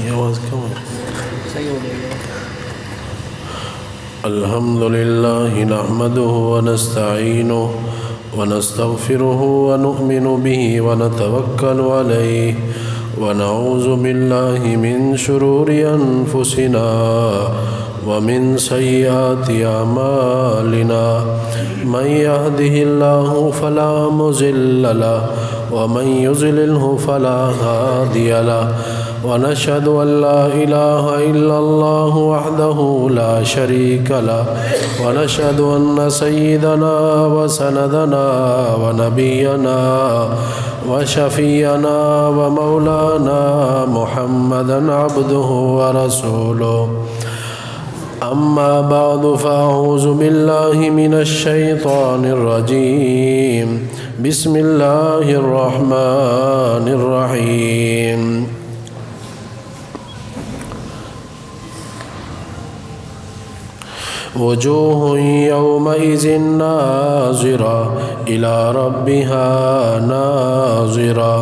یہ آواز کم ہے. صحیح ہو جائے گا. الحمد للہ نحمده ونستعینه ونستغفره ونؤمن به ونتوکل علیہ ونعوذ باللہ من شرور انفسنا ومن سیئات اعمالنا من يهده الله فلا مضل له ومن يضلل فلا هادي له ونشهد أن لا إله إلا الله وحده لا شريك له ونشهد أن سيدنا وسندنا ونبينا وشفينا ومولانا محمدا عبده ورسوله أما بعد فأعوذ بالله من الشيطان الرجيم بسم الله الرحمن الرحيم وجوه يومئذ ناظرة إلى ربها ناظرة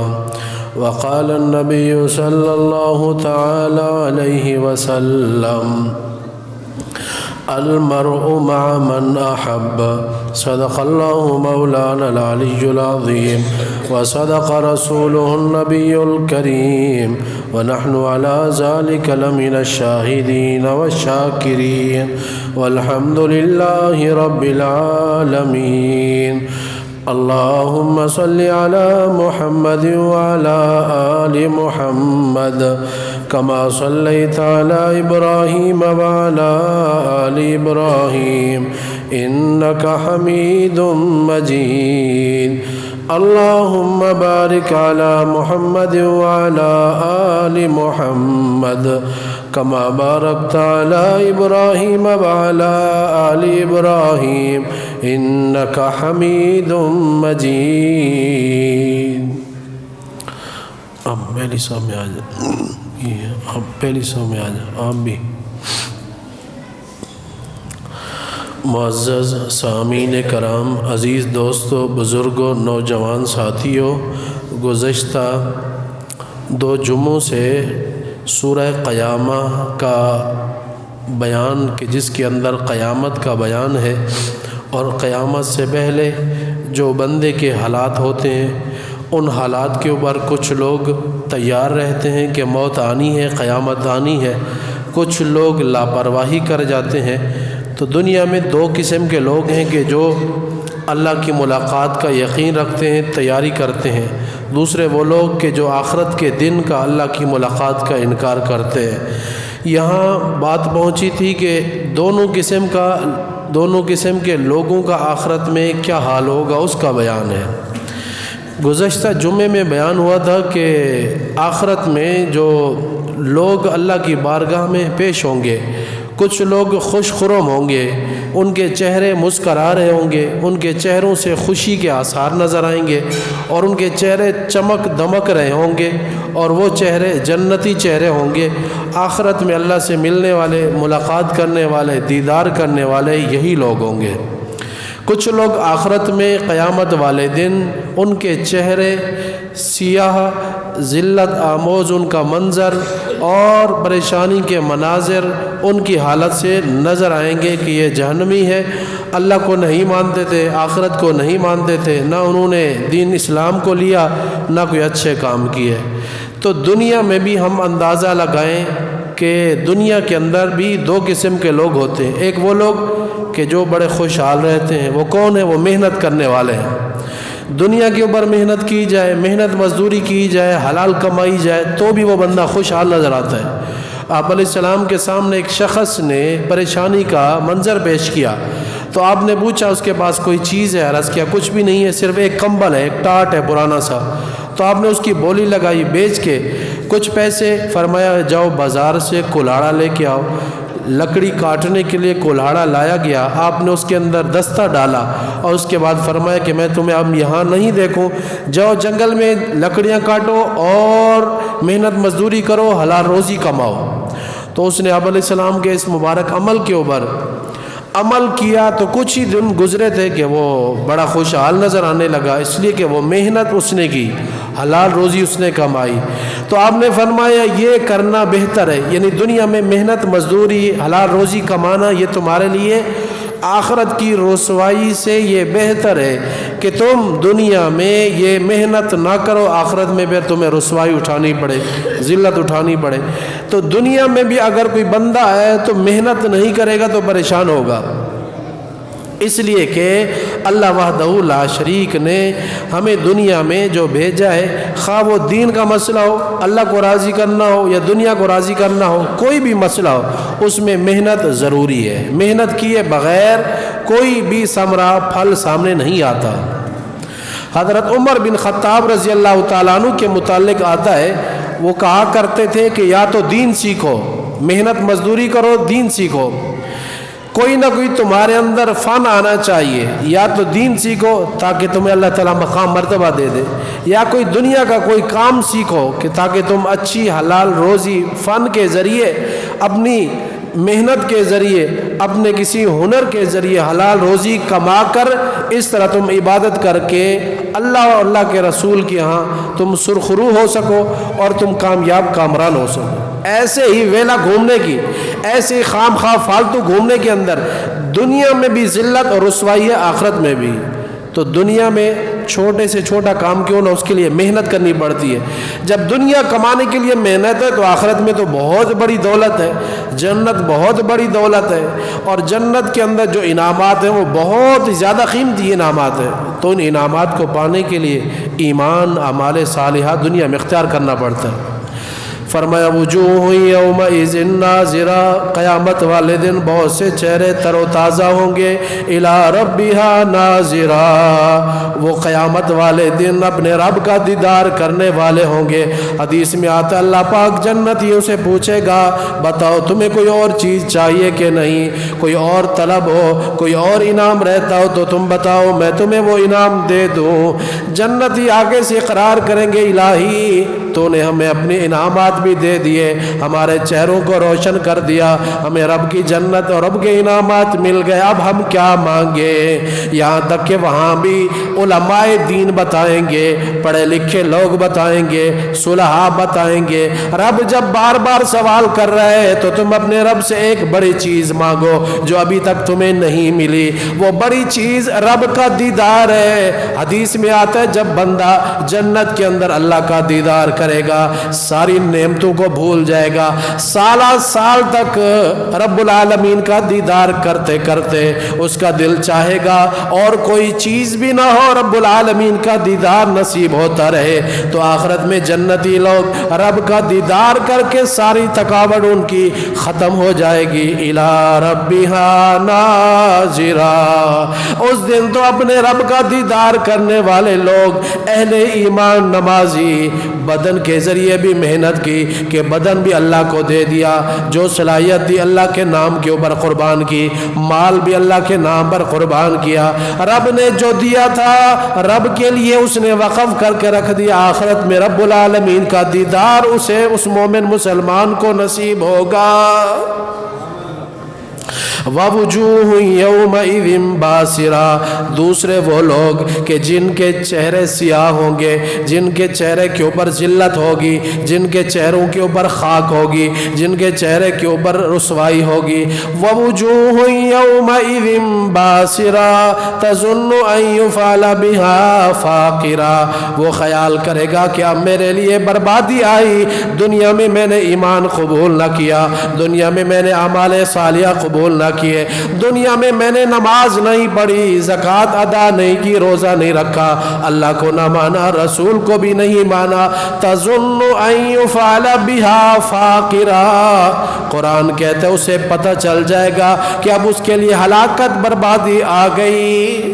وقال النبي صلى الله تعالى عليه وسلم المرء مع من أحب صدق الله مولانا العلي العظيم وصدق رسوله النبي الكريم ونحن على ذلك لمن الشاهدين والشاكرين والحمد لله رب العالمين. اللهم صل على محمد وعلى آل محمد كما صليت على إبراهيم وعلى آل إبراهيم إنك حميد مجيد. اللهم بارك على محمد وعلى آل محمد كما باركت على إبراهيم وعلى آل إبراهيم إنك حميد مجيد. اب پہلی صاحب میں آ جائیں. اب پہلی صاحب میں آ جائیں آپ بھی. معزز سامعین کرام، عزیز دوستو، بزرگوں، نوجوان ساتھیوں، گزشتہ 2 جمعوں سے سورہ قیامہ کا بیان کہ جس کے اندر قیامت کا بیان ہے اور قیامت سے پہلے جو بندے کے حالات ہوتے ہیں ان حالات کے اوپر کچھ لوگ تیار رہتے ہیں کہ موت آنی ہے، قیامت آنی ہے. کچھ لوگ لاپرواہی کر جاتے ہیں. تو دنیا میں 2 قسم کے لوگ ہیں کہ جو اللہ کی ملاقات کا یقین رکھتے ہیں، تیاری کرتے ہیں. دوسرے وہ لوگ کہ جو آخرت کے دن کا، اللہ کی ملاقات کا انکار کرتے ہیں. یہاں بات پہنچی تھی کہ دونوں قسم کے لوگوں کا آخرت میں کیا حال ہوگا، اس کا بیان ہے. گزشتہ جمعے میں بیان ہوا تھا کہ آخرت میں جو لوگ اللہ کی بارگاہ میں پیش ہوں گے، کچھ لوگ خوش خرم ہوں گے، ان کے چہرے مسکرا رہے ہوں گے، ان کے چہروں سے خوشی کے آثار نظر آئیں گے اور ان کے چہرے چمک دمک رہے ہوں گے اور وہ چہرے جنتی چہرے ہوں گے. آخرت میں اللہ سے ملنے والے، ملاقات کرنے والے، دیدار کرنے والے یہی لوگ ہوں گے. کچھ لوگ آخرت میں قیامت والے دن ان کے چہرے سیاہ، ذلت آموز ان کا منظر اور پریشانی کے مناظر ان کی حالت سے نظر آئیں گے کہ یہ جہنمی ہے. اللہ کو نہیں مانتے تھے، آخرت کو نہیں مانتے تھے، نہ انہوں نے دین اسلام کو لیا، نہ کوئی اچھے کام کیے. تو دنیا میں بھی ہم اندازہ لگائیں کہ دنیا کے اندر بھی 2 قسم کے لوگ ہوتے ہیں. ایک وہ لوگ کہ جو بڑے خوشحال رہتے ہیں. وہ کون ہیں؟ وہ محنت کرنے والے ہیں. دنیا کے اوپر محنت کی جائے، محنت مزدوری کی جائے، حلال کمائی جائے تو بھی وہ بندہ خوشحال نظر آتا ہے. آپ علیہ السلام کے سامنے ایک شخص نے پریشانی کا منظر پیش کیا تو آپ نے پوچھا اس کے پاس کوئی چیز ہے؟ عرض کیا کچھ بھی نہیں ہے، صرف ایک کمبل ہے، ایک ٹاٹ ہے پرانا سا. تو آپ نے اس کی بولی لگائی بیچ کے کچھ پیسے. فرمایا جاؤ بازار سے کلاڑا لے کے آؤ. لکڑی کاٹنے کے لیے کولہاڑا لایا گیا. آپ نے اس کے اندر دستہ ڈالا اور اس کے بعد فرمایا کہ میں تمہیں اب یہاں نہیں دیکھوں، جاؤ جنگل میں لکڑیاں کاٹو اور محنت مزدوری کرو، حلال روزی کماؤ. تو اس نے آپ علیہ السلام کے اس مبارک عمل کے اوپر عمل کیا تو کچھ ہی دن گزرے تھے کہ وہ بڑا خوشحال نظر آنے لگا، اس لیے کہ وہ محنت اس نے کی، حلال روزی اس نے کمائی۔ تو آپ نے فرمایا یہ کرنا بہتر ہے، یعنی دنیا میں محنت مزدوری حلال روزی کمانا یہ تمہارے لیے آخرت کی رسوائی سے یہ بہتر ہے کہ تم دنیا میں یہ محنت نہ کرو، آخرت میں پھر تمہیں رسوائی اٹھانی پڑے، ذلت اٹھانی پڑے۔ تو دنیا میں بھی اگر کوئی بندہ ہے تو محنت نہیں کرے گا تو پریشان ہوگا، اس لیے کہ اللہ وحدہ لا شریک نے ہمیں دنیا میں جو بھیجا ہے، خواہ وہ دین کا مسئلہ ہو، اللہ کو راضی کرنا ہو یا دنیا کو راضی کرنا ہو، کوئی بھی مسئلہ ہو اس میں محنت ضروری ہے۔ محنت کیے بغیر کوئی بھی ثمرہ پھل سامنے نہیں آتا۔ حضرت عمر بن خطاب رضی اللہ تعالیٰ عنہ کے متعلق آتا ہے، وہ کہا کرتے تھے کہ یا تو دین سیکھو، محنت مزدوری کرو، دین سیکھو، کوئی نہ کوئی تمہارے اندر فن آنا چاہیے، یا تو دین سیکھو تاکہ تمہیں اللہ تعالیٰ مقام مرتبہ دے دے، یا کوئی دنیا کا کوئی کام سیکھو کہ تاکہ تم اچھی حلال روزی فن کے ذریعے، اپنی محنت کے ذریعے، اپنے کسی ہنر کے ذریعے حلال روزی کما کر اس طرح تم عبادت کر کے اللہ اور اللہ کے رسول کے ہاں تم سرخرو ہو سکو اور تم کامیاب کامران ہو سکو۔ ایسے ہی ویلا گھومنے کی، ایسے ہی خام خواہ فالتو گھومنے کے اندر دنیا میں بھی ذلت اور رسوائی ہے، آخرت میں بھی۔ تو دنیا میں چھوٹے سے چھوٹا کام کیوں نہ اس کے لیے محنت کرنی پڑتی ہے۔ جب دنیا کمانے کے لیے محنت ہے تو آخرت میں تو بہت بڑی دولت ہے، جنت بہت بڑی دولت ہے، اور جنت کے اندر جو انعامات ہیں وہ بہت زیادہ قیمتی انعامات ہیں۔ تو ان انعامات کو پانے کے لیے ایمان، اعمال صالحہ دنیا میں اختیار کرنا پڑتا ہے۔ فرمایا وجوہ یومئذ ناظرہ، قیامت والے دن بہت سے چہرے تر و تازہ ہوں گے، الی ربها ناظرہ، وہ قیامت والے دن اپنے رب کا دیدار کرنے والے ہوں گے۔ حدیث میں آتا اللہ پاک جنتیوں سے پوچھے گا بتاؤ تمہیں کوئی اور چیز چاہیے کہ نہیں، کوئی اور طلب ہو، کوئی اور انعام رہتا ہو تو تم بتاؤ میں تمہیں وہ انعام دے دوں۔ جنتی آگے سے اقرار کریں گے الہی تو نے ہمیں اپنے انعامات بھی دے دیے، ہمارے چہروں کو روشن کر دیا، ہمیں رب کی جنت اور رب کے انعامات مل گئے، اب ہم کیا مانگے؟ یہاں تک کہ وہاں بھی علماء دین بتائیں گے، پڑھے لکھے لوگ بتائیں گے، صلحاء بتائیں گے، رب جب بار بار سوال کر رہے ہیں تو تم اپنے رب سے ایک بڑی چیز مانگو جو ابھی تک تمہیں نہیں ملی۔ وہ بڑی چیز رب کا دیدار ہے۔ حدیث میں آتا ہے جب بندہ جنت کے اندر اللہ کا دیدار کرے گا ساری نعمتوں کو بھول جائے گا، سالہ سال تک رب العالمین کا دیدار کرتے کرتے اس کا دل چاہے گا اور کوئی چیز بھی نہ ہو، رب العالمین کا دیدار نصیب ہوتا رہے۔ تو آخرت میں جنتی لوگ رب کا دیدار کر کے ساری تھکاوٹ ان کی ختم ہو جائے گی۔ الی ربها ناظرہ، اس دن تو اپنے رب کا دیدار کرنے والے لوگ اہل ایمان نمازی بدن کے ذریعے بھی محنت کی کہ بدن بھی اللہ کو دے دیا، جو صلاحیت دی اللہ کے نام کے اوپر قربان کی، مال بھی اللہ کے نام پر قربان کیا، رب نے جو دیا تھا رب کے لیے اس نے وقف کر کے رکھ دیا، آخرت میں رب العالمین کا دیدار اسے اس مومن مسلمان کو نصیب ہوگا۔ وَوُجُوهٌ يَوْمَئِذٍ بَاسِرَةٌ، دوسرے وہ لوگ کہ جن کے چہرے سیاہ ہوں گے، جن کے چہرے کے اوپر ذلت ہوگی، جن کے چہروں کے اوپر خاک ہوگی، جن کے چہرے کے اوپر رسوائی ہوگی۔ وَوُجُوهٌ يَوْمَئِذٍ بَاسِرَةٌ تَظُنُّ أَن يُفْعَلَ بِهَا فَاقِرَةٌ، وہ خیال کرے گا کہ اب میرے لیے بربادی آئی، دنیا میں میں نے ایمان قبول نہ کیا، دنیا میں میں نے اعمال صالحہ قبول نہ کیے، دنیا میں میں نے نماز نہیں پڑھی، زکوٰۃ ادا نہیں کی، روزہ نہیں رکھا، اللہ کو نہ مانا، رسول کو بھی نہیں مانا۔ تظن ان یفعل بها فاقرہ، قرآن کہتے ہیں اسے پتہ چل جائے گا کہ اب اس کے لیے ہلاکت بربادی آ گئی۔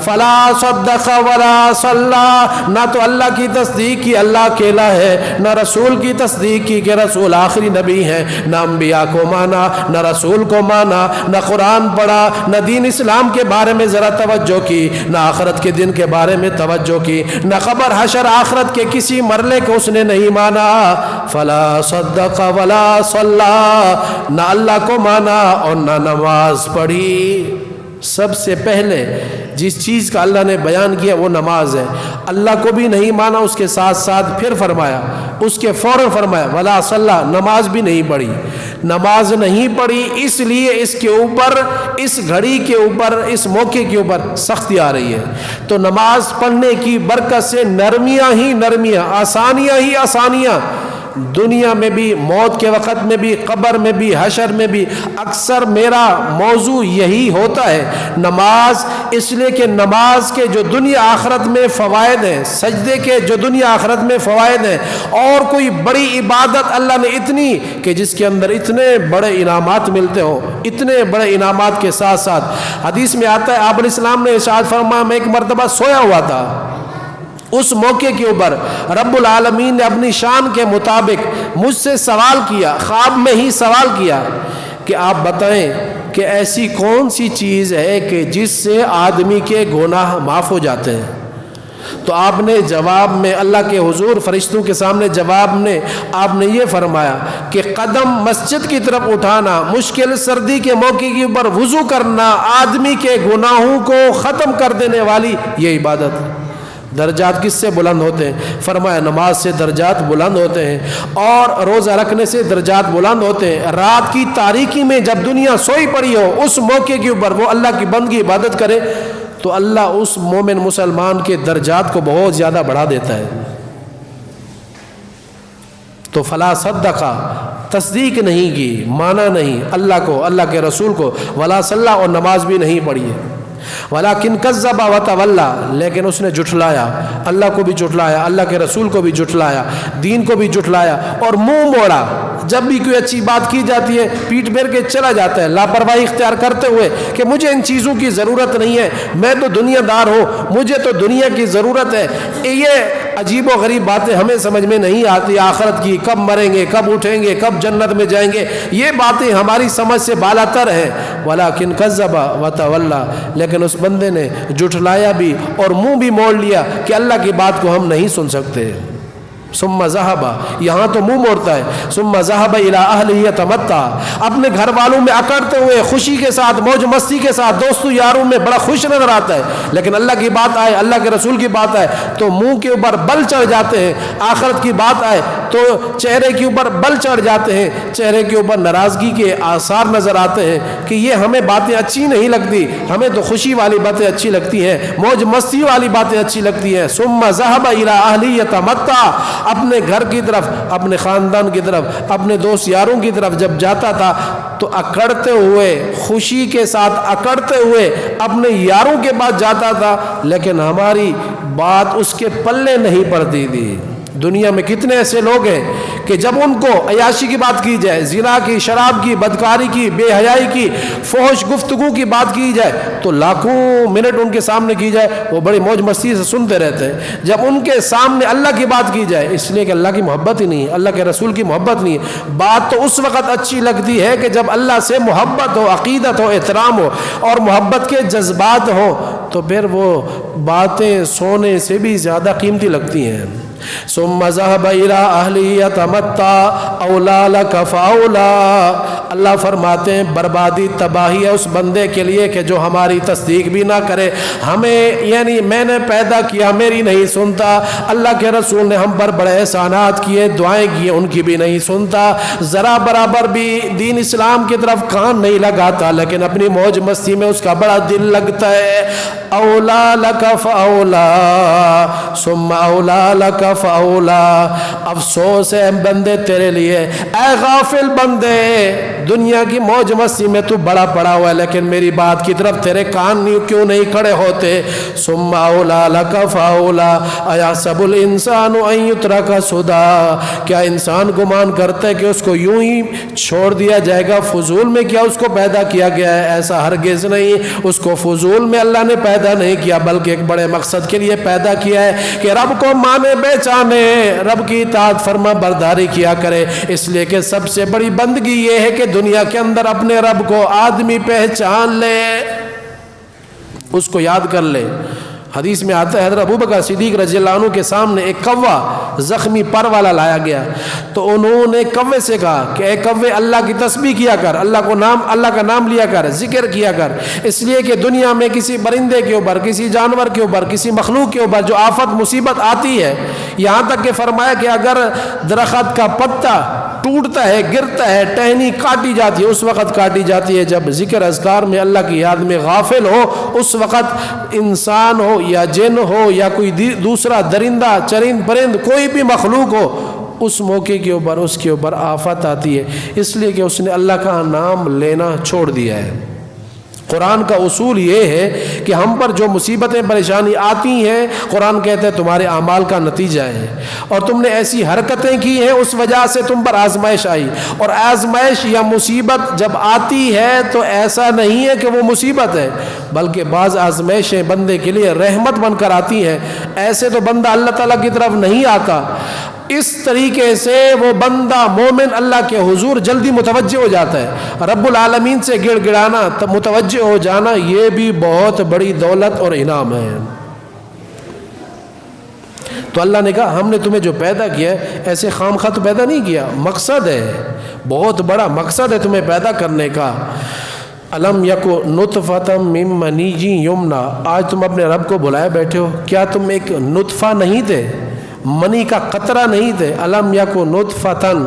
فلا صدق ولا صلی، نہ تو اللہ کی تصدیق کی اللہ اکیلا ہے، نہ رسول کی تصدیق کی کہ رسول آخری نبی ہے، نہ انبیاء کو مانا، نہ رسول کو مانا، نہ قرآن پڑھا، نہ دین اسلام کے بارے میں ذرا توجہ کی، نہ آخرت کے دن کے بارے میں توجہ کی، نہ قبر حشر آخرت کے کسی مرلے کو اس نے نہیں مانا۔ فلا صدق ولا صلی، نہ اللہ کو مانا اور نہ نماز پڑھی۔ سب سے پہلے جس چیز کا اللہ نے بیان کیا وہ نماز ہے۔ اللہ کو بھی نہیں مانا، اس کے ساتھ ساتھ پھر فرمایا، اس کے فوراً فرمایا ولا صلی، نماز بھی نہیں پڑھی۔ نماز نہیں پڑھی اس لیے اس کے اوپر، اس گھڑی کے اوپر، اس موقع کے اوپر سختی آ رہی ہے۔ تو نماز پڑھنے کی برکت سے نرمیاں ہی نرمیاں، آسانیاں ہی آسانیاں، دنیا میں بھی، موت کے وقت میں بھی، قبر میں بھی، حشر میں بھی۔ اکثر میرا موضوع یہی ہوتا ہے نماز، اس لیے کہ نماز کے جو دنیا آخرت میں فوائد ہیں، سجدے کے جو دنیا آخرت میں فوائد ہیں، اور کوئی بڑی عبادت اللہ نے اتنی کہ جس کے اندر اتنے بڑے انعامات ملتے ہوں، اتنے بڑے انعامات کے ساتھ ساتھ حدیث میں آتا ہے آپ علیہ السلام نے ارشاد فرمایا میں ایک مرتبہ سویا ہوا تھا، اس موقع کے اوپر رب العالمین نے اپنی شان کے مطابق مجھ سے سوال کیا، خواب میں ہی سوال کیا کہ آپ بتائیں کہ ایسی کون سی چیز ہے کہ جس سے آدمی کے گناہ معاف ہو جاتے ہیں۔ تو آپ نے جواب میں اللہ کے حضور فرشتوں کے سامنے جواب میں آپ نے یہ فرمایا کہ قدم مسجد کی طرف اٹھانا، مشکل سردی کے موقع کے اوپر وضو کرنا آدمی کے گناہوں کو ختم کر دینے والی یہ عبادت ہے۔ درجات کس سے بلند ہوتے ہیں؟ فرمایا نماز سے درجات بلند ہوتے ہیں، اور روزہ رکھنے سے درجات بلند ہوتے ہیں۔ رات کی تاریکی میں جب دنیا سوئی پڑی ہو، اس موقع کے اوپر وہ اللہ کی بندگی عبادت کرے تو اللہ اس مومن مسلمان کے درجات کو بہت زیادہ بڑھا دیتا ہے۔ تو فلا صدقہ، تصدیق نہیں کی، مانا نہیں اللہ کو، اللہ کے رسول کو، ولا صلی، اور نماز بھی نہیں پڑھی ہے۔ ولیکن کذب وتولی، لیکن اس نے جھٹلایا، اللہ کو بھی جھٹلایا، اللہ کے رسول کو بھی جھٹلایا، دین کو بھی جھٹلایا، اور منہ موڑا۔ جب بھی کوئی اچھی بات کی جاتی ہے پیٹ پھیر کے چلا جاتا ہے، لاپرواہی اختیار کرتے ہوئے کہ مجھے ان چیزوں کی ضرورت نہیں ہے، میں تو دنیا دار ہوں، مجھے تو دنیا کی ضرورت ہے۔ یہ عجیب و غریب باتیں ہمیں سمجھ میں نہیں آتی، آخرت کی، کب مریں گے، کب اٹھیں گے، کب جنت میں جائیں گے، یہ باتیں ہماری سمجھ سے بالاتر ہیں۔ ولیکن کذب وتولی، لیکن اس بندے نے جھٹلایا بھی اور منہ بھی موڑ لیا کہ اللہ کی بات کو ہم نہیں سن سکتے۔ ثم ذہب، یہاں تو منہ موڑتا ہے، ثم ذہب الی اہلہ یتمتع، اپنے گھر والوں میں اکڑتے ہوئے خوشی کے ساتھ، موج مستی کے ساتھ، دوستوں یاروں میں بڑا خوش نظر آتا ہے، لیکن اللہ کی بات آئے، اللہ کے رسول کی بات آئے تو منہ کے اوپر بل چڑھ جاتے ہیں، آخرت کی بات آئے تو چہرے کے اوپر بل چڑھ جاتے ہیں، چہرے کے اوپر ناراضگی کے آثار نظر آتے ہیں کہ یہ ہمیں باتیں اچھی نہیں لگتی، ہمیں تو خوشی والی باتیں اچھی لگتی ہیں، موج مستی والی باتیں اچھی لگتی ہیں۔ ثم ذہب الی اہلہ یتمتع، اپنے گھر کی طرف، اپنے خاندان کی طرف، اپنے دوست یاروں کی طرف جب جاتا تھا تو اکڑتے ہوئے، خوشی کے ساتھ اکڑتے ہوئے اپنے یاروں کے پاس جاتا تھا، لیکن ہماری بات اس کے پلے نہیں پڑتی تھی۔ دنیا میں کتنے ایسے لوگ ہیں کہ جب ان کو عیاشی کی بات کی جائے، زنا کی، شراب کی، بدکاری کی، بے حیائی کی، فحش گفتگو کی بات کی جائے تو لاکھوں منٹ ان کے سامنے کی جائے وہ بڑی موج مستی سے سنتے رہتے ہیں۔ جب ان کے سامنے اللہ کی بات کی جائے، اس لیے کہ اللہ کی محبت ہی نہیں ہے، اللہ کے رسول کی محبت نہیں ہے، بات تو اس وقت اچھی لگتی ہے کہ جب اللہ سے محبت ہو، عقیدت ہو، احترام ہو اور محبت کے جذبات ہوں، تو پھر وہ باتیں سونے سے بھی زیادہ قیمتی لگتی ہیں۔ ثم ذهب الى اهله يتمتع اولا لك فاولا، اللہ فرماتے ہیں بربادی تباہی ہے اس بندے کے لیے کہ جو ہماری تصدیق بھی نہ کرے، ہمیں یعنی میں نے پیدا کیا میری نہیں سنتا، اللہ کے رسول نے ہم پر بڑے احسانات کیے، دعائیں کی ان کی بھی نہیں سنتا، ذرا برابر بھی دین اسلام کی طرف کان نہیں لگاتا، لیکن اپنی موج مستی میں اس کا بڑا دل لگتا ہے۔ اولا لك فاولا ثم اولا لك فاولا، افسوس ہے بندے تیرے لیے، اے غافل بندے، دنیا کی موج مستی میں تو بڑا پڑا ہوا ہے لیکن میری بات کی طرف تیرے کان کیوں نہیں کھڑے ہوتے؟ ثم اولا لک فاولا ایحسب الانسان ان یترک سدی، کیا انسان گمان کرتا ہے کہ اس کو یوں ہی چھوڑ دیا جائے گا؟ فضول میں کیا اس کو پیدا کیا گیا ہے؟ ایسا ہرگز نہیں، اس کو فضول میں اللہ نے پیدا نہیں کیا بلکہ ایک بڑے مقصد کے لیے پیدا کیا ہے کہ رب کو مانے پہچانے، رب کی اطاعت فرما برداری کیا کرے۔ اس لیے کہ سب سے بڑی بندگی یہ ہے کہ دنیا کے اندر اپنے رب کو آدمی پہچان لے، اس کو یاد کر لے۔ حدیث میں آتا ہے حضرت ابوبکر صدیق رضی اللہ عنہ کے سامنے ایک کوا زخمی پر والا لایا گیا، تو انہوں نے کوے سے کہا کہ اے کوے، اللہ کی تسبیح کیا کر، اللہ کا نام لیا کر، ذکر کیا کر، اس لیے کہ دنیا میں کسی پرندے کے اوپر، کسی جانور کے اوپر، کسی مخلوق کے اوپر جو آفت مصیبت آتی ہے، یہاں تک کہ فرمایا کہ اگر درخت کا پتا ٹوٹتا ہے، گرتا ہے، ٹہنی کاٹی جاتی ہے، اس وقت کاٹی جاتی ہے جب ذکر اذکار میں اللہ کی یاد میں غافل ہو، اس وقت انسان ہو یا جن ہو یا کوئی دوسرا درندہ چرند پرند کوئی بھی مخلوق ہو، اس موقع کے اوپر اس کے اوپر آفت آتی ہے، اس لیے کہ اس نے اللہ کا نام لینا چھوڑ دیا ہے۔ قرآن کا اصول یہ ہے کہ ہم پر جو مصیبتیں پریشانی آتی ہیں، قرآن کہتا ہے تمہارے اعمال کا نتیجہ ہے، اور تم نے ایسی حرکتیں کی ہیں اس وجہ سے تم پر آزمائش آئی، اور آزمائش یا مصیبت جب آتی ہے تو ایسا نہیں ہے کہ وہ مصیبت ہے، بلکہ بعض آزمائشیں بندے کے لیے رحمت بن کر آتی ہیں، ایسے تو بندہ اللہ تعالیٰ کی طرف نہیں آتا، اس طریقے سے وہ بندہ مومن اللہ کے حضور جلدی متوجہ ہو جاتا ہے۔ رب العالمین سے گڑ گڑانا، متوجہ ہو جانا، یہ بھی بہت بڑی دولت اور انعام ہے۔ تو اللہ نے کہا ہم نے تمہیں جو پیدا کیا ہے ایسے خام خواہ تو پیدا نہیں کیا، مقصد ہے، بہت بڑا مقصد ہے تمہیں پیدا کرنے کا۔ الم یکو نطفۃ من منی یمنا، آج تم اپنے رب کو بلائے بیٹھے ہو، کیا تم ایک نطفہ نہیں تھے، منی کا قطرہ نہیں تھے؟ الم یکو نطفتن،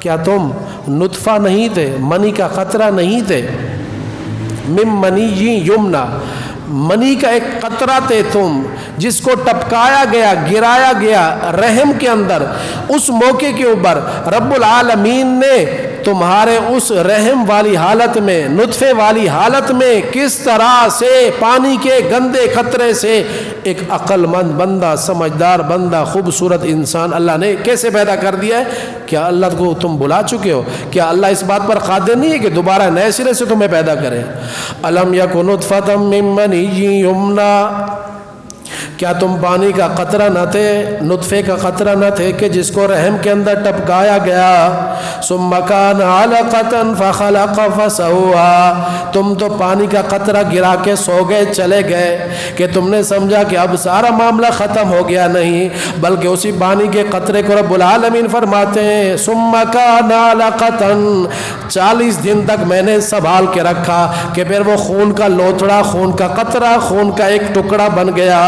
کیا تم نطفہ نہیں تھے، منی کا قطرہ نہیں تھے؟ من منی یمنا، منی کا ایک قطرہ تھے تم، جس کو ٹپکایا گیا، گرایا گیا رحم کے اندر، اس موقع کے اوپر رب العالمین نے تمہارے اس رحم والی حالت میں، نطفے والی حالت میں کس طرح سے پانی کے گندے قطرے سے ایک عقل مند بندہ، سمجھدار بندہ، خوبصورت انسان اللہ نے کیسے پیدا کر دیا ہے؟ کیا اللہ کو تم بلا چکے ہو؟ کیا اللہ اس بات پر قادر نہیں ہے کہ دوبارہ نئے سرے سے تمہیں پیدا کرے؟ الم یکن نطفۃ من منی یمنا، کیا تم پانی کا قطرہ نہ تھے، نطفے کا قطرہ نہ تھے کہ جس کو رحم کے اندر ٹپکایا گیا؟ ثم کان علقۃ فخلق فسوى، تم تو پانی کا قطرہ گرا کے سو گئے، چلے گئے کہ تم نے سمجھا کہ اب سارا معاملہ ختم ہو گیا، نہیں، بلکہ اسی پانی کے قطرے کو رب العالمین فرماتے ہیں ثم کان علقۃ، 40 دن تک میں نے سنبھال کے رکھا کہ پھر وہ خون کا لوتھڑا، خون کا قطرہ، خون کا ایک ٹکڑا بن گیا۔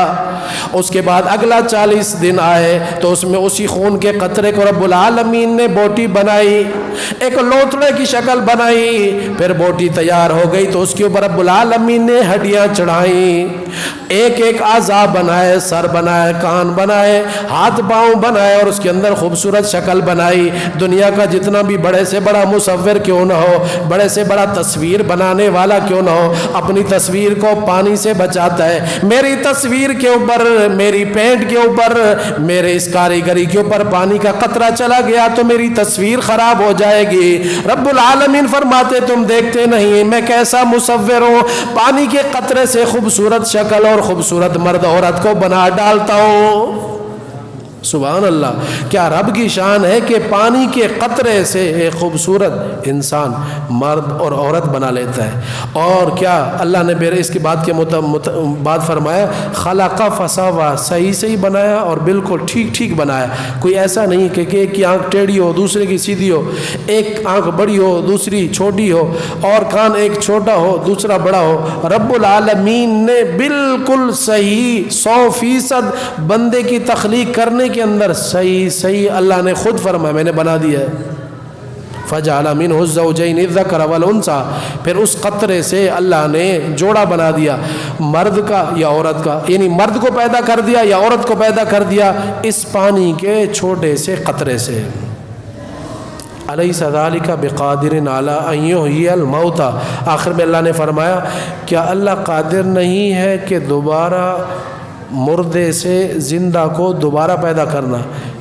اس کے بعد اگلا 40 دن آئے تو اس میں اسی خون کے قطرے کو رب العالمین نے بوٹی بنائی، ایک لوتھڑے کی شکل بنائی، پھر بوٹی تیار ہو گئی تو اس کے اوپر رب العالمین نے ہڈیاں چڑھائیں، ایک ایک اعضاء بنائے، سر بنائے، کان بنائے، ہاتھ پاؤں بنائے، اور اس کے اندر خوبصورت شکل بنائی۔ دنیا کا جتنا بھی بڑے سے بڑا مصور کیوں نہ ہو، بڑے سے بڑا تصویر بنانے والا کیوں نہ ہو، اپنی تصویر کو پانی سے بچاتا ہے۔ میری تصویر کے اوپر، میری پینٹ کے اوپر، میرے اس کاریگری کے اوپر پانی کا قطرہ چلا گیا تو میری تصویر خراب ہو جائے گی۔ رب العالمین فرماتے تم دیکھتے نہیں میں کیسا مصور ہوں، پانی کے قطرے سے خوبصورت شکل اور خوبصورت مرد عورت کو بنا ڈالتا ہوں۔ سبحان اللہ، کیا رب کی شان ہے کہ پانی کے قطرے سے ایک خوبصورت انسان مرد اور عورت بنا لیتا ہے۔ اور کیا اللہ نے میرے اس کی بات کے بعد فرمایا خلق فسوى، صحیح صحیح بنایا اور بالکل ٹھیک ٹھیک بنایا، کوئی ایسا نہیں کہ ایک کی آنکھ ٹیڑھی ہو دوسرے کی سیدھی ہو، ایک آنکھ بڑی ہو دوسری چھوٹی ہو، اور کان ایک چھوٹا ہو دوسرا بڑا ہو۔ رب العالمین نے بالکل صحیح 100% بندے کی تخلیق کرنے کے اندر صحیح اللہ نے خود فرمایا میں نے بنا دیا ہے۔ فجعل منہ الزوجین الذکر والانثی، پھر اس قطرے سے اللہ نے جوڑا بنا دیا، مرد کا یا عورت کا، یعنی مرد کو پیدا کر دیا یا عورت کو پیدا کر دیا اس پانی کے چھوٹے سے قطرے سے۔ الیس ذلک بقادر علی ان یحیی الموتى، آخر میں اللہ نے فرمایا کیا اللہ قادر نہیں ہے کہ دوبارہ مردے سے زندہ کو دوبارہ پیدا کرنا؟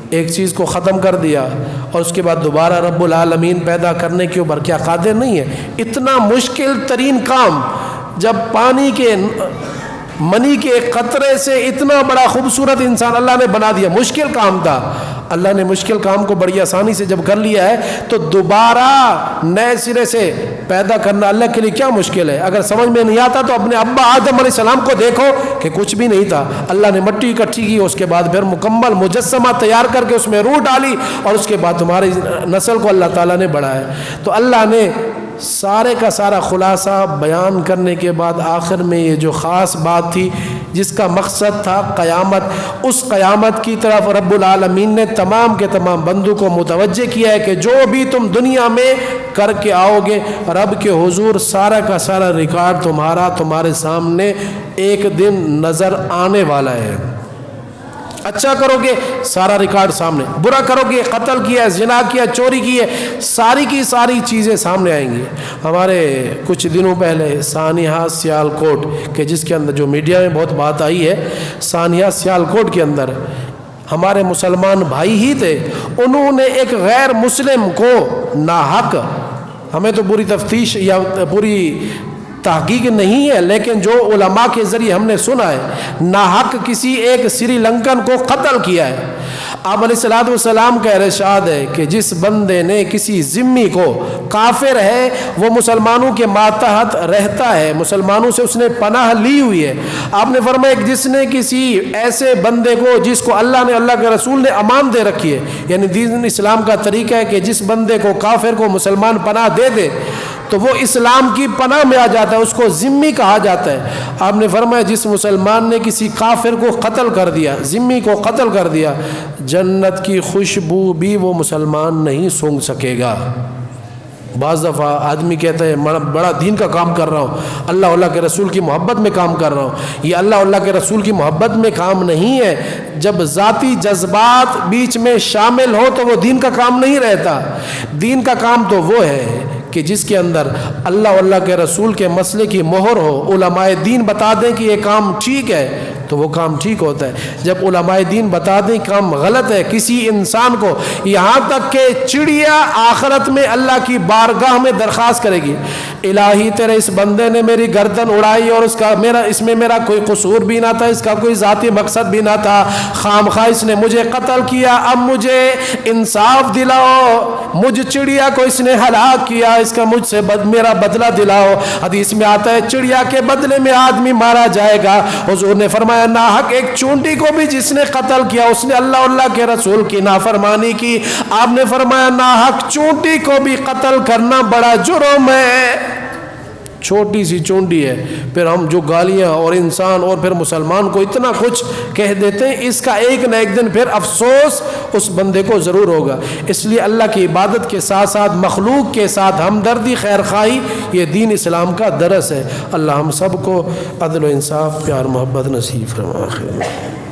ایک چیز کو ختم کر دیا اور اس کے بعد دوبارہ رب العالمین پیدا کرنے کے اوپر کیا قادر نہیں ہے؟ اتنا مشکل ترین کام، جب پانی کے منی کے ایک قطرے سے اتنا بڑا خوبصورت انسان اللہ نے بنا دیا، مشکل کام تھا، اللہ نے مشکل کام کو بڑی آسانی سے جب کر لیا ہے تو دوبارہ نئے سرے سے پیدا کرنا اللہ کے لیے کیا مشکل ہے؟ اگر سمجھ میں نہیں آتا تو اپنے ابا آدم علیہ السلام کو دیکھو کہ کچھ بھی نہیں تھا، اللہ نے مٹی اکٹھی کی، اس کے بعد پھر مکمل مجسمہ تیار کر کے اس میں روح ڈالی اور اس کے بعد تمہاری نسل کو اللہ تعالیٰ نے بڑھایا۔ تو اللہ نے سارے کا سارا خلاصہ بیان کرنے کے بعد آخر میں یہ جو خاص بات تھی جس کا مقصد تھا قیامت، اس قیامت کی طرف رب العالمین نے تمام کے تمام بندوں کو متوجہ کیا ہے کہ جو بھی تم دنیا میں کر کے آؤ گے رب کے حضور سارا کا سارا ریکارڈ تمہارے سامنے ایک دن نظر آنے والا ہے۔ اچھا کرو گے سارا ریکارڈ سامنے، برا کرو گے قتل کیا، زنا کیا، چوری کی ہے، ساری کی ساری چیزیں سامنے آئیں گی۔ ہمارے کچھ دنوں پہلے سانحہ سیالکوٹ کے جس کے اندر جو میڈیا میں بہت بات آئی ہے، سانحہ سیالکوٹ کے اندر ہمارے مسلمان بھائی ہی تھے، انہوں نے ایک غیر مسلم کو ناحق، ہمیں تو پوری تفتیش یا پوری تحقیق نہیں ہے لیکن جو علماء کے ذریعے ہم نے سنا ہے، ناحق کسی ایک سری لنکن کو قتل کیا ہے۔ آپ علیہ السلام کا ارشاد ہے کہ جس بندے نے کسی ذمی کو، کافر ہے وہ مسلمانوں کے ماتحت رہتا ہے، مسلمانوں سے اس نے پناہ لی ہوئی ہے، آپ نے فرمایا جس نے کسی ایسے بندے کو جس کو اللہ نے، اللہ کے رسول نے امان دے رکھی ہے، یعنی دین اسلام کا طریقہ ہے کہ جس بندے کو، کافر کو مسلمان پناہ دے دے تو وہ اسلام کی پناہ میں آ جاتا ہے، اس کو ذمی کہا جاتا ہے۔ آپ نے فرمایا جس مسلمان نے کسی کافر کو قتل کر دیا، ذمی کو قتل کر دیا، جنت کی خوشبو بھی وہ مسلمان نہیں سونگھ سکے گا۔ بعض دفعہ آدمی کہتا ہے میں بڑا دین کا کام کر رہا ہوں، اللہ کے رسول کی محبت میں کام کر رہا ہوں، یہ اللہ کے رسول کی محبت میں کام نہیں ہے۔ جب ذاتی جذبات بیچ میں شامل ہو تو وہ دین کا کام نہیں رہتا۔ دین کا کام تو وہ ہے کہ جس کے اندر اللہ کے رسول کے مسئلے کی مہر ہو، علماء دین بتا دیں کہ یہ کام ٹھیک ہے تو وہ کام ٹھیک ہوتا ہے۔ جب علماء دین بتا دیں کام غلط ہے کسی انسان کو، یہاں تک کہ چڑیا آخرت میں اللہ کی بارگاہ میں درخواست کرے گی، الہی تیرے اس بندے نے میری گردن اڑائی اور اس میں میرا کوئی قصور بھی نہ تھا، اس کا کوئی ذاتی مقصد بھی نہ تھا، خام خواہ اس نے مجھے قتل کیا، اب مجھے انصاف دلاؤ، مجھ چڑیا کو اس نے ہلاک کیا، اس کا مجھ سے میرا بدلہ دلاؤ۔ حدیث میں آتا ہے چڑیا کے بدلے میں آدمی مارا جائے گا۔ حضور نے فرمایا ناحق ایک چونٹی کو بھی جس نے قتل کیا اس نے اللہ کے رسول کی نافرمانی کی۔ آپ نے فرمایا ناحق چونٹی کو بھی قتل کرنا بڑا جرم ہے۔ چھوٹی سی چونٹی ہے، پھر ہم جو گالیاں اور انسان اور پھر مسلمان کو اتنا کچھ کہہ دیتے ہیں، اس کا ایک نہ ایک دن پھر افسوس اس بندے کو ضرور ہوگا۔ اس لیے اللہ کی عبادت کے ساتھ ساتھ مخلوق کے ساتھ ہمدردی، خیر خواہی، یہ دین اسلام کا درس ہے۔ اللہ ہم سب کو عدل و انصاف، پیار محبت نصیب فرمائے۔